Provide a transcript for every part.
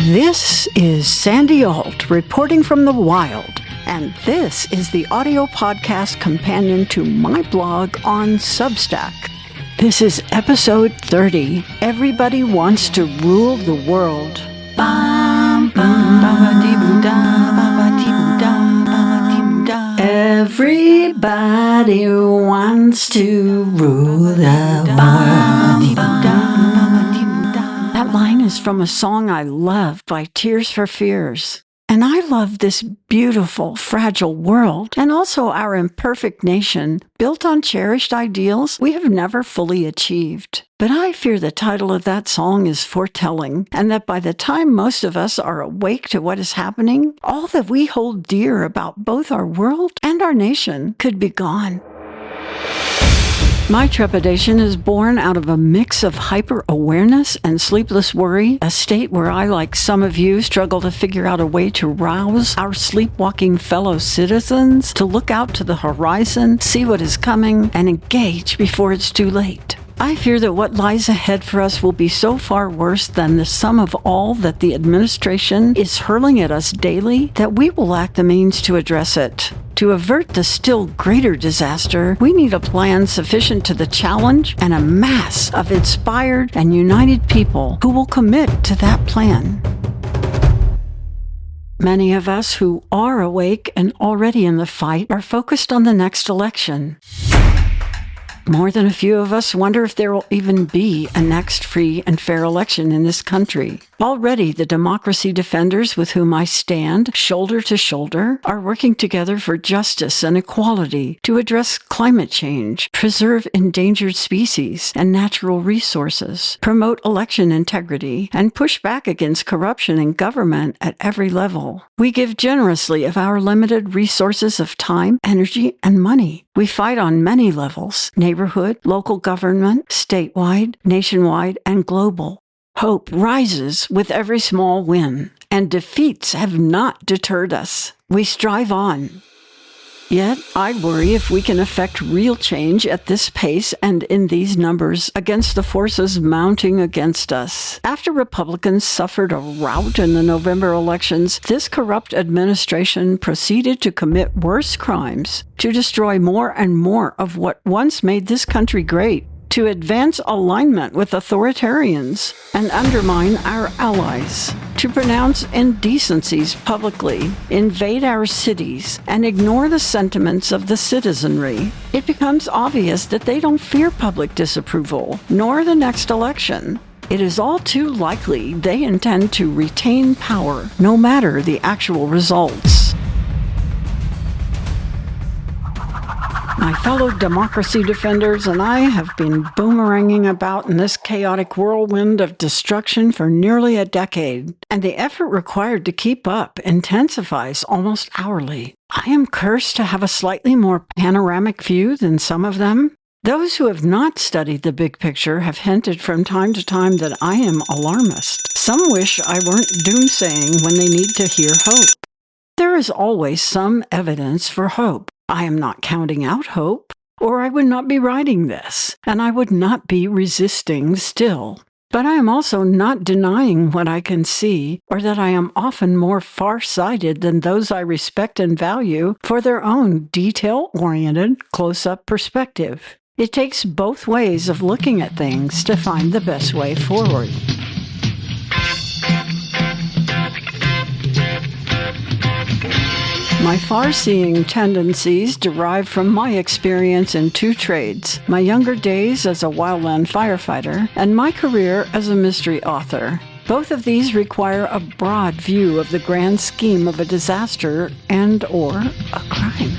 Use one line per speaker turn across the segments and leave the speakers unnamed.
This is Sandi Ault reporting from the wild, and this is the audio podcast companion to my blog on Substack. This is episode 30. Everybody wants to rule the world. Everybody wants to rule the world. That line is from a song I love by Tears for Fears. And I love this beautiful, fragile world, and also our imperfect nation, built on cherished ideals we have never fully achieved. But I fear the title of that song is foretelling, and that by the time most of us are awake to what is happening, all that we hold dear about both our world and our nation could be gone. My trepidation is born out of a mix of hyper-awareness and sleepless worry, a state where I, like some of you, struggle to figure out a way to rouse our sleepwalking fellow citizens to look out to the horizon, see what is coming, and engage before it's too late. I fear that what lies ahead for us will be so far worse than the sum of all that the administration is hurling at us daily that we will lack the means to address it. To avert the still greater disaster, we need a plan sufficient to the challenge and a mass of inspired and united people who will commit to that plan. Many of us who are awake and already in the fight are focused on the next election. More than a few of us wonder if there will even be a next free and fair election in this country. Already, the democracy defenders with whom I stand, shoulder to shoulder, are working together for justice and equality to address climate change, preserve endangered species and natural resources, promote election integrity, and push back against corruption in government at every level. We give generously of our limited resources of time, energy, and money. We fight on many levels: neighborhood, local government, statewide, nationwide, and global. Hope rises with every small win, and defeats have not deterred us. We strive on. Yet, I worry if we can effect real change at this pace and in these numbers against the forces mounting against us. After Republicans suffered a rout in the November elections, this corrupt administration proceeded to commit worse crimes, to destroy more and more of what once made this country great, to advance alignment with authoritarians and undermine our allies, to pronounce indecencies publicly, invade our cities, and ignore the sentiments of the citizenry. It becomes obvious that they don't fear public disapproval, nor the next election. It is all too likely they intend to retain power, no matter the actual results. My fellow democracy defenders and I have been boomeranging about in this chaotic whirlwind of destruction for nearly a decade, and the effort required to keep up intensifies almost hourly. I am cursed to have a slightly more panoramic view than some of them. Those who have not studied the big picture have hinted from time to time that I am alarmist. Some wish I weren't doomsaying when they need to hear hope. There is always some evidence for hope. I am not counting out hope, or I would not be writing this, and I would not be resisting still. But I am also not denying what I can see, or that I am often more far-sighted than those I respect and value for their own detail-oriented, close-up perspective. It takes both ways of looking at things to find the best way forward. My far-seeing tendencies derive from my experience in two trades: my younger days as a wildland firefighter and my career as a mystery author. Both of these require a broad view of the grand scheme of a disaster and/or a crime.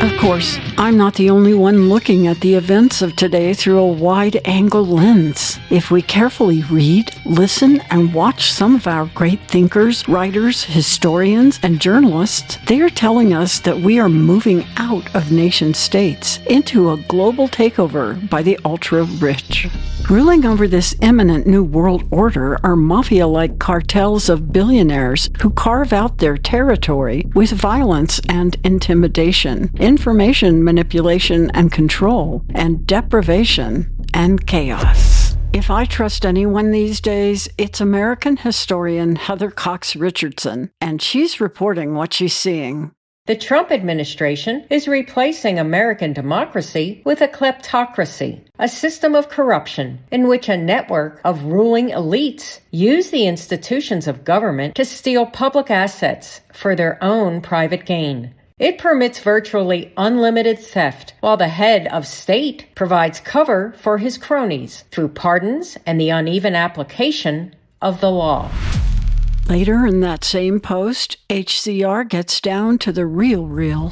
Of course, I'm not the only one looking at the events of today through a wide-angle lens. If we carefully read, listen, and watch some of our great thinkers, writers, historians, and journalists, they are telling us that we are moving out of nation-states into a global takeover by the ultra-rich. Ruling over this imminent new world order are mafia-like cartels of billionaires who carve out their territory with violence and intimidation, information manipulation and control, and deprivation and chaos. If I trust anyone these days, it's American historian Heather Cox Richardson, and she's reporting what she's seeing.
The Trump administration is replacing American democracy with a kleptocracy, a system of corruption in which a network of ruling elites use the institutions of government to steal public assets for their own private gain. It permits virtually unlimited theft, while the head of state provides cover for his cronies through pardons and the uneven application of the law.
Later in that same post, HCR gets down to the real.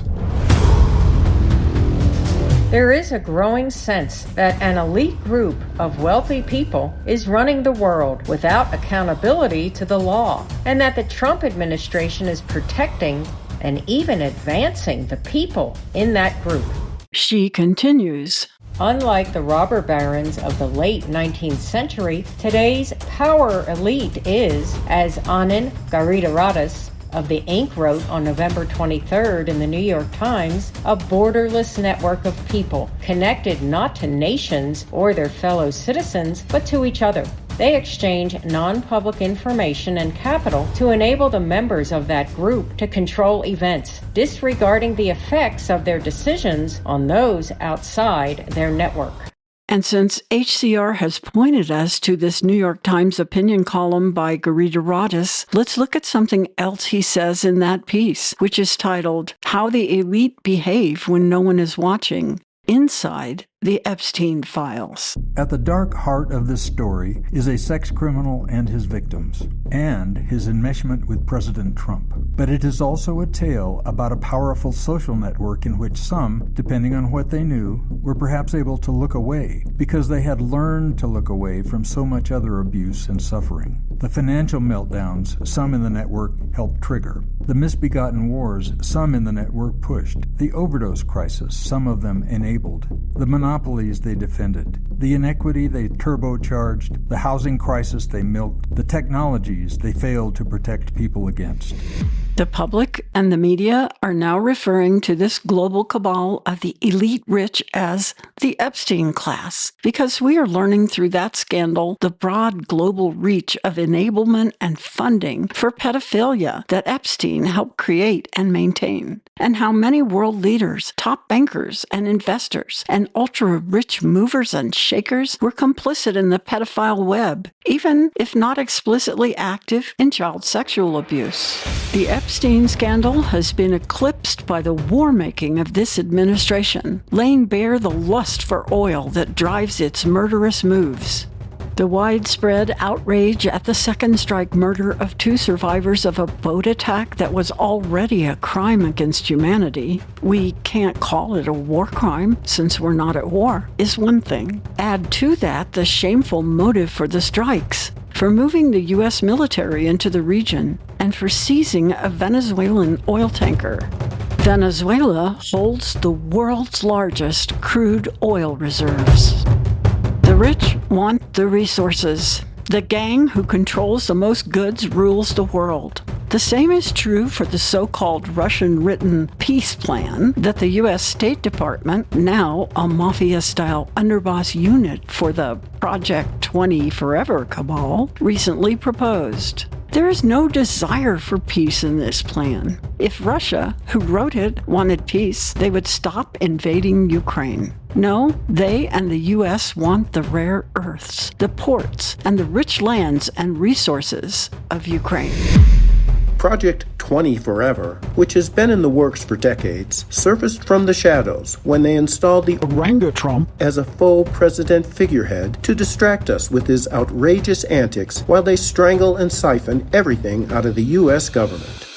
There is a growing sense that an elite group of wealthy people is running the world without accountability to the law, and that the Trump administration is protecting and even advancing the people in that group.
She continues.
Unlike the robber barons of the late 19th century, today's power elite is, as Anand Giridharadas of the Ink wrote on November 23rd in the New York Times, a borderless network of people connected not to nations or their fellow citizens, but to each other. They exchange non-public information and capital to enable the members of that group to control events, disregarding the effects of their decisions on those outside their network.
And since HCR has pointed us to this New York Times opinion column by Giridharadas, let's look at something else he says in that piece, which is titled, How the Elite Behave When No One is Watching, Inside the Epstein Files.
At the dark heart of this story is a sex criminal and his victims, and his enmeshment with President Trump. But it is also a tale about a powerful social network in which some, depending on what they knew, were perhaps able to look away because they had learned to look away from so much other abuse and suffering. The financial meltdowns some in the network helped trigger. The misbegotten wars some in the network pushed. The overdose crisis some of them enabled. The monopolies they defended. The inequity they turbocharged. The housing crisis they milked. The technologies they failed to protect people against.
The public and the media are now referring to this global cabal of the elite rich as the Epstein class, because we are learning through that scandal the broad global reach of enablement and funding for pedophilia that Epstein helped create and maintain, and how many world leaders, top bankers and investors, and ultra-rich movers and shakers were complicit in the pedophile web, even if not explicitly active in child sexual abuse. The Epstein scandal has been eclipsed by the war-making of this administration, laying bare the lust for oil that drives its murderous moves. The widespread outrage at the second strike murder of 2 survivors of a boat attack that was already a crime against humanity, we can't call it a war crime since we're not at war, is one thing. Add to that the shameful motive for the strikes, for moving the U.S. military into the region, and for seizing a Venezuelan oil tanker. Venezuela holds the world's largest crude oil reserves. The rich want the resources. The gang who controls the most goods rules the world. The same is true for the so-called Russian-written peace plan that the U.S. State Department, now a mafia-style underboss unit for the Project 20 Forever cabal, recently proposed. There is no desire for peace in this plan. If Russia, who wrote it, wanted peace, they would stop invading Ukraine. No, they and the U.S. want the rare earths, the ports, and the rich lands and resources of Ukraine.
Project 20 Forever, which has been in the works for decades, surfaced from the shadows when they installed the orangutan as a faux president figurehead to distract us with his outrageous antics while they strangle and siphon everything out of the U.S. government.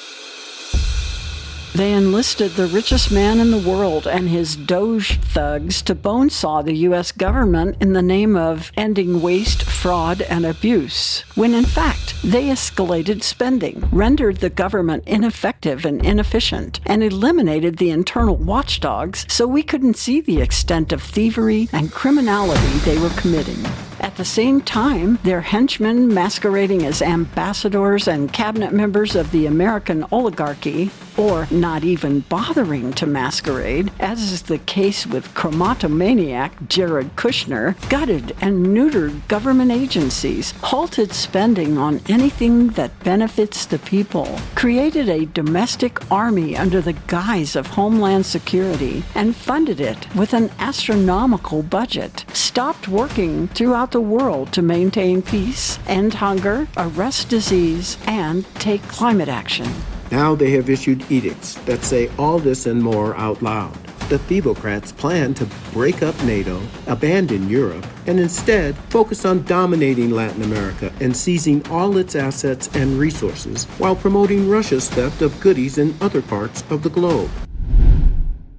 They enlisted the richest man in the world and his Doge thugs to bonesaw the U.S. government in the name of ending waste, fraud, and abuse, when in fact they escalated spending, rendered the government ineffective and inefficient, and eliminated the internal watchdogs so we couldn't see the extent of thievery and criminality they were committing. At the same time, their henchmen masquerading as ambassadors and cabinet members of the American oligarchy, or not even bothering to masquerade, as is the case with chromatomaniac Jared Kushner, gutted and neutered government agencies, halted spending on anything that benefits the people, created a domestic army under the guise of Homeland Security, and funded it with an astronomical budget, stopped working throughout the world to maintain peace, end hunger, arrest disease, and take climate action.
Now they have issued edicts that say all this and more out loud. The Thebocrats plan to break up NATO, abandon Europe, and instead focus on dominating Latin America and seizing all its assets and resources while promoting Russia's theft of goodies in other parts of the globe.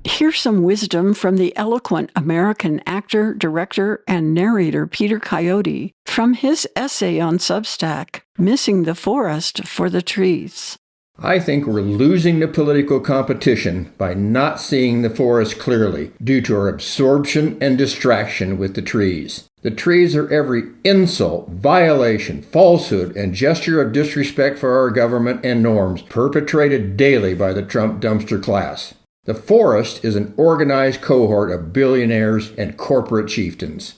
Here's some wisdom from the eloquent American actor, director, and narrator Peter Coyote from his essay on Substack, Missing the Forest for the Trees.
I think we're losing the political competition by not seeing the forest clearly due to our absorption and distraction with the trees. The trees are every insult, violation, falsehood, and gesture of disrespect for our government and norms perpetrated daily by the Trump dumpster class. The forest is an organized cohort of billionaires and corporate chieftains.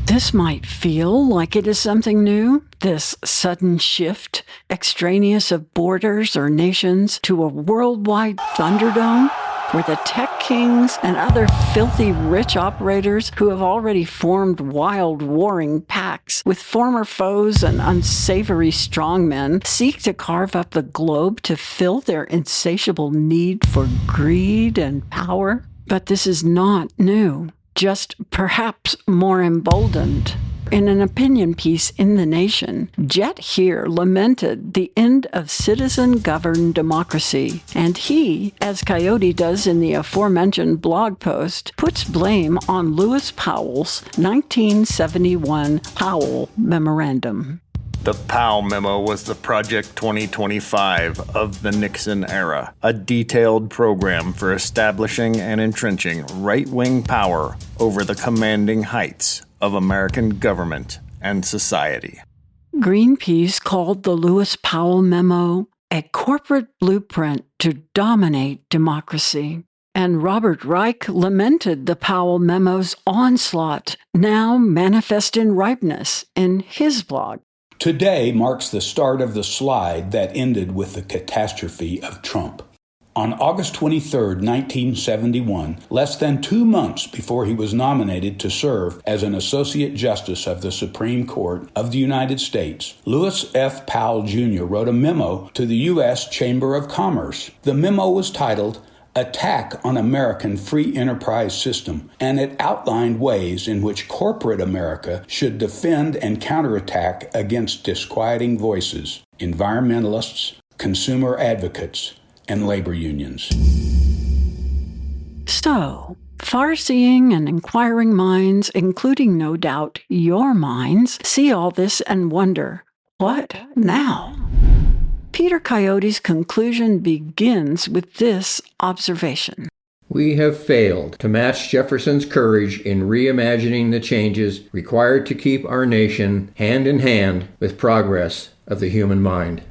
This might feel like it is something new, this sudden shift, extraneous of borders or nations, to a worldwide Thunderdome, where the tech kings and other filthy rich operators who have already formed wild warring pacts with former foes and unsavory strongmen seek to carve up the globe to fill their insatiable need for greed and power. But this is not new. Just perhaps more emboldened. In an opinion piece in The Nation, Jet here lamented the end of citizen-governed democracy, and he, as Coyote does in the aforementioned blog post, puts blame on Lewis Powell's 1971 Powell Memorandum.
The Powell Memo was the Project 2025 of the Nixon era, a detailed program for establishing and entrenching right-wing power over the commanding heights of American government and society.
Greenpeace called the Lewis Powell Memo a corporate blueprint to dominate democracy. And Robert Reich lamented the Powell Memo's onslaught, now manifest in ripeness, in his blog.
Today marks the start of the slide that ended with the catastrophe of Trump. On August 23, 1971, less than 2 months before he was nominated to serve as an Associate Justice of the Supreme Court of the United States, Lewis F. Powell Jr. wrote a memo to the U.S. Chamber of Commerce. The memo was titled Attack on American Free Enterprise System, and it outlined ways in which corporate America should defend and counterattack against disquieting voices, environmentalists, consumer advocates, and labor unions.
So, far-seeing and inquiring minds, including no doubt your minds, see all this and wonder, what now? Peter Coyote's conclusion begins with this observation.
We have failed to match Jefferson's courage in reimagining the changes required to keep our nation hand in hand with progress of the human mind.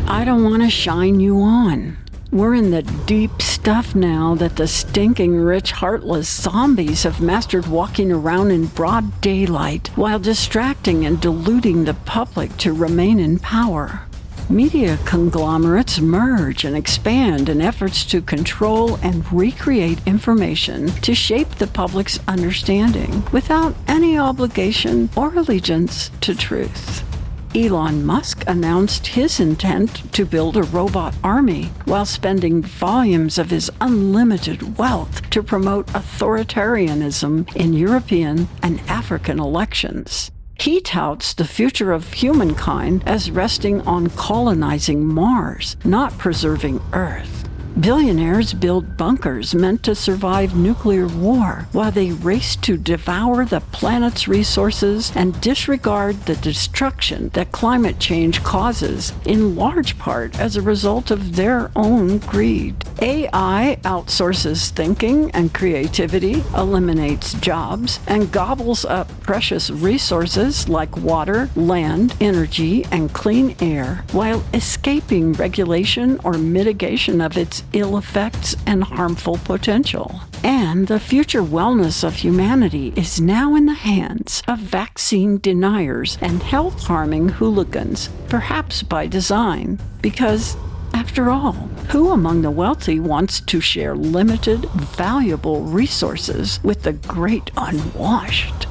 I don't want to shine you on. We're in the deep stuff now that the stinking rich, heartless zombies have mastered, walking around in broad daylight while distracting and deluding the public to remain in power. Media conglomerates merge and expand in efforts to control and recreate information to shape the public's understanding without any obligation or allegiance to truth. Elon Musk announced his intent to build a robot army while spending volumes of his unlimited wealth to promote authoritarianism in European and African elections. He touts the future of humankind as resting on colonizing Mars, not preserving Earth. Billionaires build bunkers meant to survive nuclear war while they race to devour the planet's resources and disregard the destruction that climate change causes, in large part as a result of their own greed. AI outsources thinking and creativity, eliminates jobs, and gobbles up precious resources like water, land, energy, and clean air, while escaping regulation or mitigation of its ill effects and harmful potential. And the future wellness of humanity is now in the hands of vaccine deniers and health-harming hooligans, perhaps by design, because, after all, who among the wealthy wants to share limited, valuable resources with the great unwashed?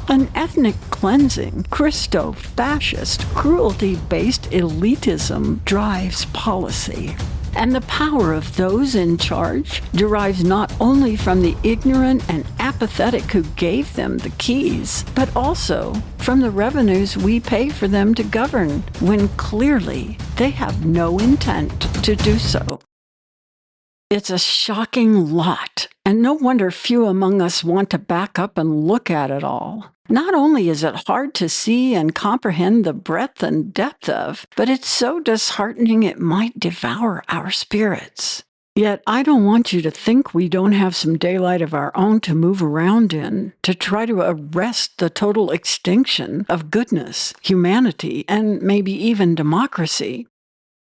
An ethnic cleansing, Christo-fascist, cruelty-based elitism drives policy. And the power of those in charge derives not only from the ignorant and apathetic who gave them the keys, but also from the revenues we pay for them to govern, when clearly they have no intent to do so. It's a shocking lot, and no wonder few among us want to back up and look at it all. Not only is it hard to see and comprehend the breadth and depth of, but it's so disheartening it might devour our spirits. Yet I don't want you to think we don't have some daylight of our own to move around in, to try to arrest the total extinction of goodness, humanity, and maybe even democracy.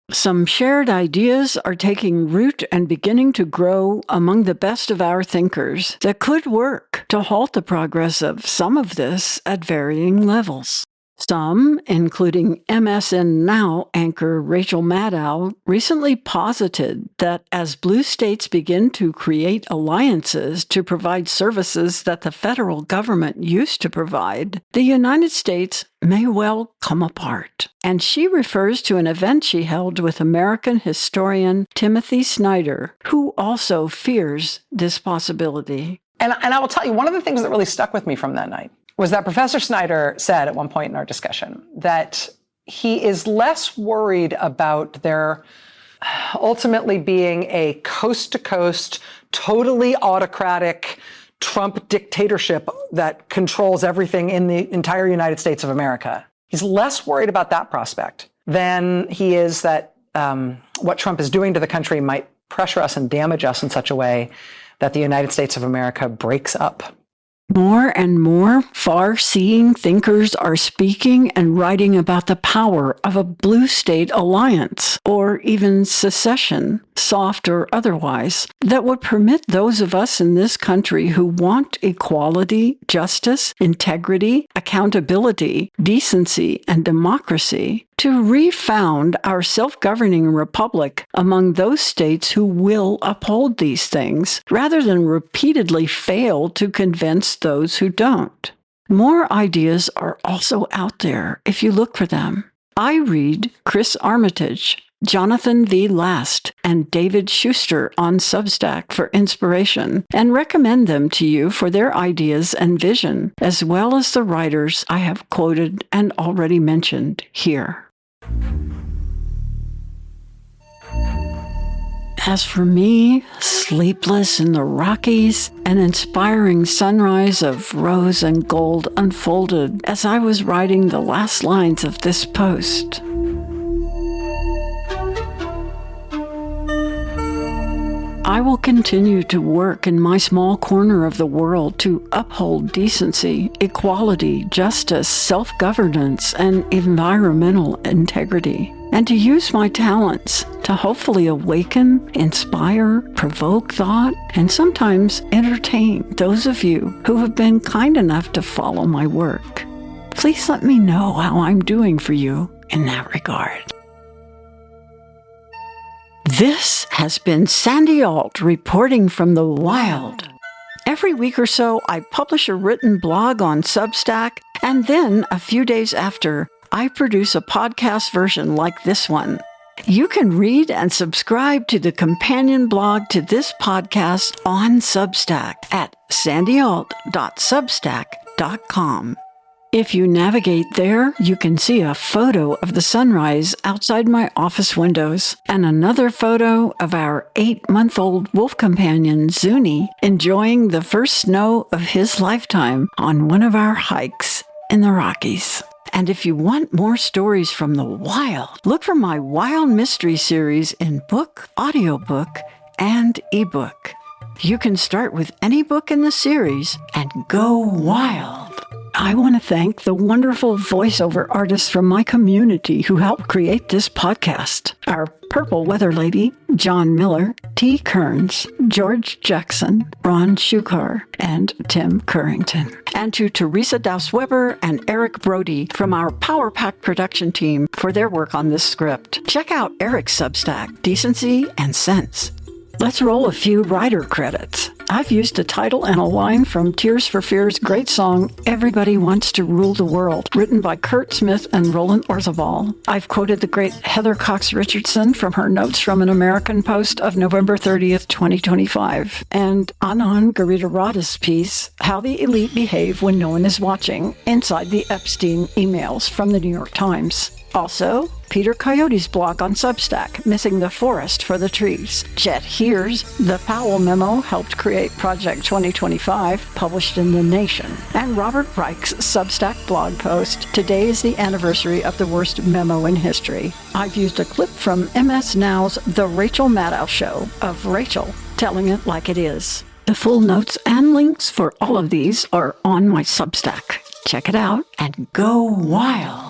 Some shared ideas are taking root and beginning to grow among the best of our thinkers that could work to halt the progress of some of this at varying levels. Some, including MSN Now anchor Rachel Maddow, recently posited that as blue states begin to create alliances to provide services that the federal government used to provide, the United States may well come apart. And she refers to an event she held with American historian Timothy Snyder, who also fears this possibility.
And I will tell you, one of the things that really stuck with me from that night was that Professor Snyder said at one point in our discussion that he is less worried about there ultimately being a coast-to-coast, totally autocratic Trump dictatorship that controls everything in the entire United States of America. He's less worried about that prospect than he is that what Trump is doing to the country might pressure us and damage us in such a way that the United States of America breaks up.
More and more far-seeing thinkers are speaking and writing about the power of a blue state alliance, or even secession, soft or otherwise, that would permit those of us in this country who want equality, justice, integrity, accountability, decency, and democracy to refound our self-governing republic among those states who will uphold these things, rather than repeatedly fail to convince those who don't. More ideas are also out there if you look for them. I read Chris Armitage, Jonathan V. Last, and David Schuster on Substack for inspiration, and recommend them to you for their ideas and vision, as well as the writers I have quoted and already mentioned here. As for me, Sleepless in the Rockies, an inspiring sunrise of rose and gold unfolded as I was writing the last lines of this post. I will continue to work in my small corner of the world to uphold decency, equality, justice, self-governance, and environmental integrity, and to use my talents to hopefully awaken, inspire, provoke thought, and sometimes entertain those of you who have been kind enough to follow my work. Please let me know how I'm doing for you in that regard. This has been Sandi Ault reporting from the wild. Every week or so, I publish a written blog on Substack, and then a few days after, I produce a podcast version like this one. You can read and subscribe to the companion blog to this podcast on Substack at sandiault.substack.com. If you navigate there, you can see a photo of the sunrise outside my office windows and another photo of our 8-month-old wolf companion, Zuni, enjoying the first snow of his lifetime on one of our hikes in the Rockies. And if you want more stories from the wild, look for my Wild Mystery series in book, audiobook, and ebook. You can start with any book in the series and go wild. I want to thank the wonderful voiceover artists from my community who helped create this podcast. Our Purple Weather Lady, John Miller, T. Kerns, George Jackson, Ron Schukar, and Tim Courington. And to Theresa Daus Weber and Eric Brody from our Power Pack production team for their work on this script. Check out Eric's Substack, Decency and Sense. Let's roll a few writer credits. I've used a title and a line from Tears for Fears' great song, Everybody Wants to Rule the World, written by Curt Smith and Roland Orzabal. I've quoted the great Heather Cox Richardson from her Notes from an American Post of November 30th, 2025. And Anand Giridharadas' piece, How the Elite Behave When No One Is Watching, inside the Epstein emails from the New York Times. Also, Peter Coyote's blog on Substack, Missing the Forest for the Trees. Jet Here's The Powell Memo helped create Project 2025, published in The Nation. And Robert Reich's Substack blog post, Today is the Anniversary of the Worst Memo in History. I've used a clip from MS Now's The Rachel Maddow Show of Rachel telling it like it is. The full notes and links for all of these are on my Substack. Check it out and go wild.